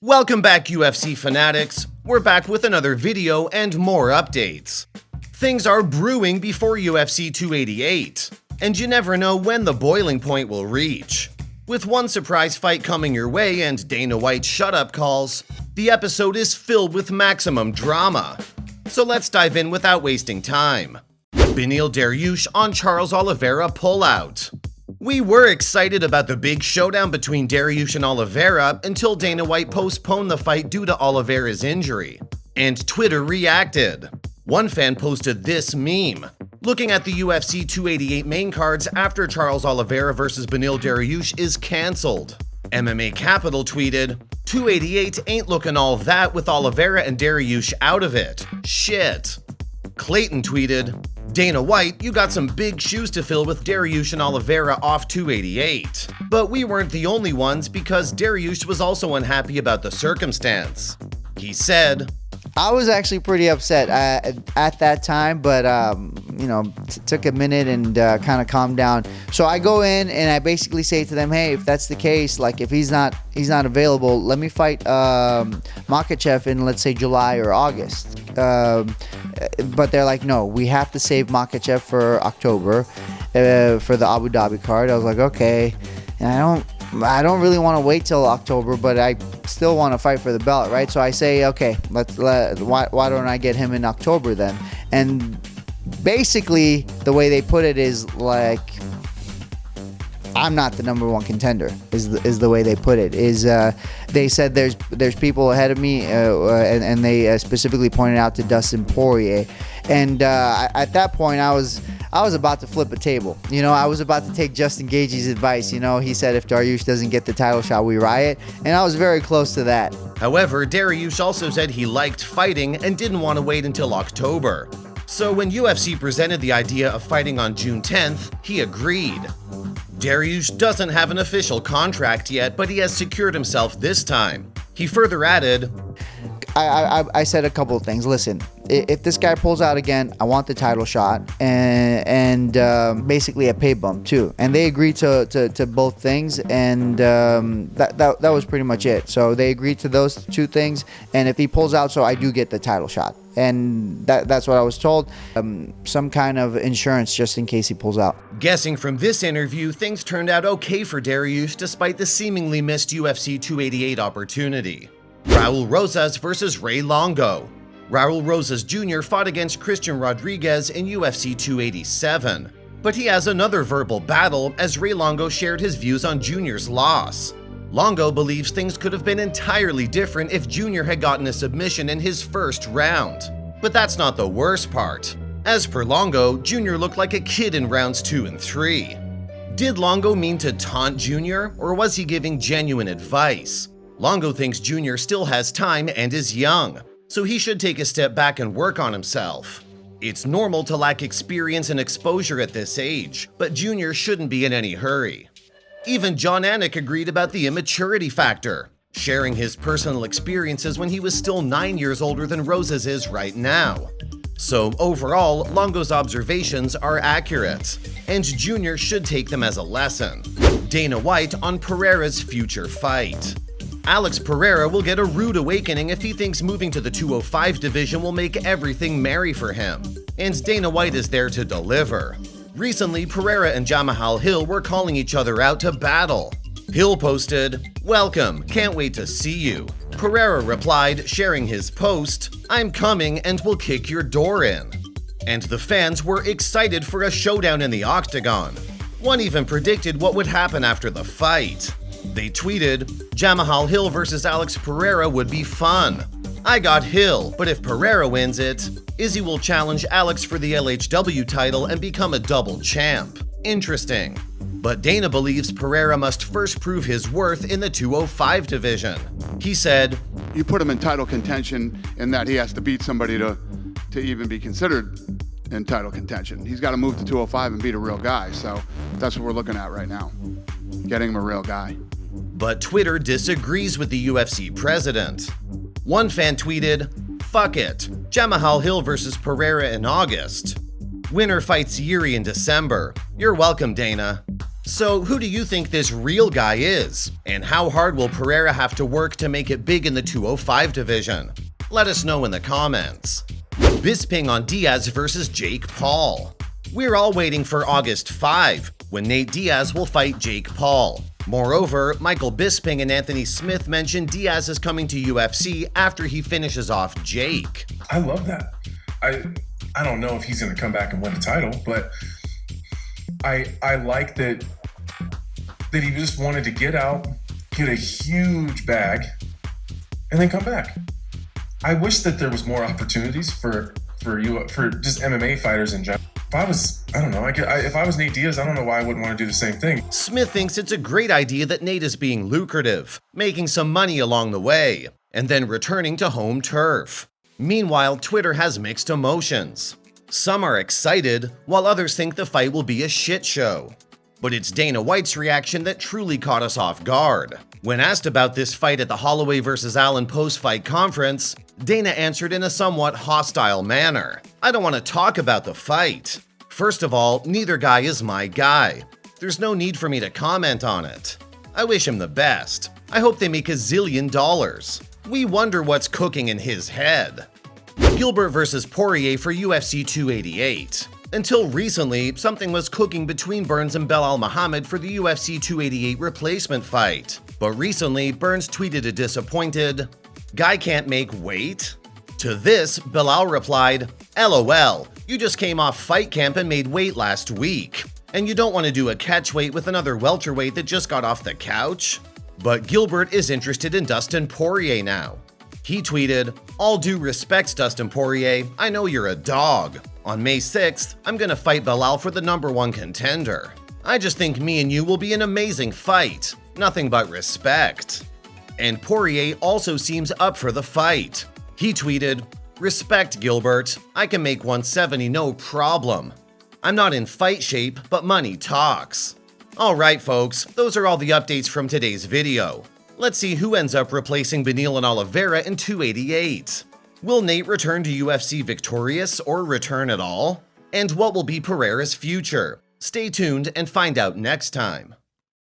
Welcome back, UFC fanatics. We're back with another video and more updates. Things are brewing before UFC 288, and you never know when the boiling point will reach. With one surprise fight coming your way and Dana White's shut-up calls, the episode is filled with maximum drama. So let's dive in without wasting time. Dariush on Charles Oliveira pullout. We were excited about the big showdown between Dariush and Oliveira until Dana White postponed the fight due to Oliveira's injury. And Twitter reacted. One fan posted this meme. Looking at the UFC 288 main cards after Charles Oliveira vs. Dariush is cancelled. MMA Capital tweeted, 288 ain't looking all that with Oliveira and Dariush out of it. Shit. Clayton tweeted, Dana White, you got some big shoes to fill with Dariush and Oliveira off 288. But we weren't the only ones because Dariush was also unhappy about the circumstance. He said, I was actually pretty upset at that time, but took a minute and kind of calmed down. So I go in and I basically say to them, hey, if that's the case, like if he's not available, let me fight Makhachev in, let's say, July or August. But they're like, no, we have to save Makhachev for October for the Abu Dhabi card. I was like, okay, and I don't really want to wait till October, but I still want to fight for the belt, right? So I say, okay, why don't I get him in October then? And basically, the way they put it is like, I'm not the number one contender. Is the way they put it. They said there's people ahead of me, and they specifically pointed out to Dustin Poirier, and at that point I was about to flip a table. I was about to take Justin Gaethje's advice. He said if Dariush doesn't get the title shot, we riot, and I was very close to that. However, Dariush also said he liked fighting and didn't want to wait until October. So when UFC presented the idea of fighting on June 10th, he agreed. Dariush doesn't have an official contract yet, but he has secured himself this time. He further added, I said a couple of things. Listen, if this guy pulls out again, I want the title shot and basically a pay bump too. And they agreed to both things, and that was pretty much it. So they agreed to those two things, and if he pulls out, so I do get the title shot. And that's what I was told. Some kind of insurance just in case he pulls out. Guessing from this interview, things turned out okay for Dariush despite the seemingly missed UFC 288 opportunity. Raul Rosas vs. Ray Longo. Raul Rosas Jr. fought against Christian Rodriguez in UFC 287. But he has another verbal battle as Ray Longo shared his views on Jr.'s loss. Longo believes things could have been entirely different if Jr. had gotten a submission in his first round. But that's not the worst part. As per Longo, Jr. looked like a kid in rounds 2 and 3. Did Longo mean to taunt Jr., or was he giving genuine advice? Longo thinks Jr. still has time and is young, so he should take a step back and work on himself. It's normal to lack experience and exposure at this age, but Jr. shouldn't be in any hurry. Even John Anik agreed about the immaturity factor, sharing his personal experiences when he was still 9 years older than Rosas is right now. So overall, Longo's observations are accurate, and Jr. should take them as a lesson. Dana White on Pereira's future fight. Alex Pereira will get a rude awakening if he thinks moving to the 205 division will make everything merry for him, and Dana White is there to deliver. Recently, Pereira and Jamahal Hill were calling each other out to battle. Hill posted, "Welcome, can't wait to see you." Pereira replied, sharing his post, "I'm coming and will kick your door in." And the fans were excited for a showdown in the octagon. One even predicted what would happen after the fight. They tweeted, "Jamahal Hill versus Alex Pereira would be fun. I got Hill, but if Pereira wins it, Izzy will challenge Alex for the LHW title and become a double champ. Interesting." But Dana believes Pereira must first prove his worth in the 205 division. He said, "You put him in title contention in that he has to beat somebody to even be considered in title contention. He's got to move to 205 and beat a real guy, so that's what we're looking at right now, getting him a real guy." But Twitter disagrees with the UFC president. One fan tweeted, "Fuck it, Jamahal Hill versus Pereira in August. Winner fights Yuri in December. You're welcome, Dana." So who do you think this real guy is? And how hard will Pereira have to work to make it big in the 205 division? Let us know in the comments. Bisping on Diaz versus Jake Paul. We're all waiting for August 5, when Nate Diaz will fight Jake Paul. Moreover, Michael Bisping and Anthony Smith mentioned Diaz is coming to UFC after he finishes off Jake. I love that. I don't know if he's going to come back and win the title, but I like that he just wanted to get out, get a huge bag, and then come back. I wish that there was more opportunities for just MMA fighters in general. If I was Nate Diaz, I don't know why I wouldn't want to do the same thing. Smith thinks it's a great idea that Nate is being lucrative, making some money along the way, and then returning to home turf. Meanwhile, Twitter has mixed emotions. Some are excited, while others think the fight will be a shit show. But it's Dana White's reaction that truly caught us off guard. When asked about this fight at the Holloway vs. Allen post-fight conference, Dana answered in a somewhat hostile manner. I don't want to talk about the fight. First of all, neither guy is my guy. There's no need for me to comment on it. I wish him the best. I hope they make $1 zillion. We wonder what's cooking in his head. Gilbert vs. Poirier for UFC 288. Until recently, something was cooking between Burns and Belal Muhammad for the UFC 288 replacement fight. But recently, Burns tweeted a disappointed, "Guy can't make weight?" To this, Belal replied, "LOL, you just came off fight camp and made weight last week. And you don't want to do a catch weight with another welterweight that just got off the couch?" But Gilbert is interested in Dustin Poirier now. He tweeted, "All due respect, Dustin Poirier, I know you're a dog. On May 6th, I'm gonna fight Belal for the #1 contender. I just think me and you will be an amazing fight. Nothing but respect." And Poirier also seems up for the fight. He tweeted, "Respect, Gilbert. I can make 170 no problem. I'm not in fight shape, but money talks." Alright folks, those are all the updates from today's video. Let's see who ends up replacing Beneil and Oliveira in 288. Will Nate return to UFC victorious or return at all? And what will be Pereira's future? Stay tuned and find out next time.